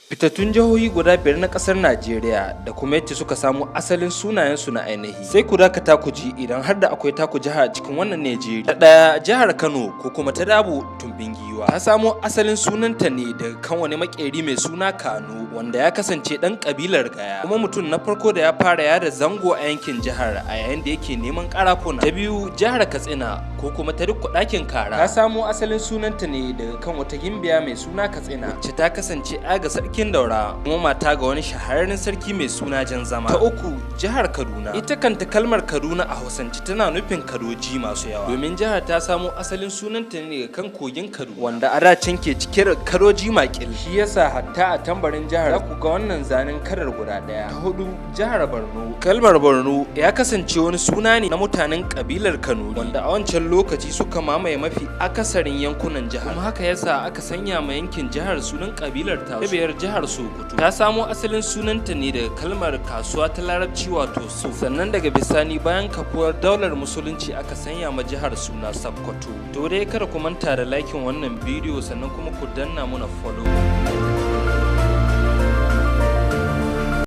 Fitattun jahohi guda biyar na kasar Najeriya da kuma yadda suka samu asalin sunayensu na ainihi. Sai ku dakata ku ji idan har da akwai taku jiha a cikin wannan Najeriya. Ta ɗaya, jihar Kano ko kuma ta Dabo Tumbin Giwa. Ta samo asalin sunanta ne daga kan wani makeri mai suna Kano wanda ya kasance ɗan kabilar Gaya. Kuma mutum na farko da ya fara yada zango a yankin jihar a yayin da yake neman karafuna. Ta biyu, jihar Katsina ko kuma ta Dikko ɗakin Kara. Ta samo asalin sunanta ne daga kan wata gimbiya mai suna Katsina wacce ta kasance ga sarkin Daura kuma mata ga wani shahararren sarki mai suna Jan Zama. Ta uku, jihar Kaduna. Ita kanta kalmar Kaduna a Hausance tana nufin kadoji masu yawa. Domin jihar ta samo asalin sunanta ne daga kan kogin Kaduna wanda a da can ke cike da kadoji makil. Shi yasa hatta a tambarin jihar za ku ga wannan zanen karar guda daya. Ta hudu, jihar Borno. Kalmar Borno ya kasance wani suna ne na mutanen kabilar Kanuri wanda a wancan lokaci suka mamaye mafi akasarin yankunan jihar. Kuma haka yasa aka sanya ma yankin jihar sunan kabilar ta. Biyar, jihar Sokoto. Ta samo asalin sunanta ne daga kalmar kasuwa ta Larabci wato su. Sannan daga bisani bayan kafuwar daular musulunci aka sanya ma jihar suna Sokoto. To dai kada ku manta da likin wannan bidiyo sannan kuma ku danna muna follow.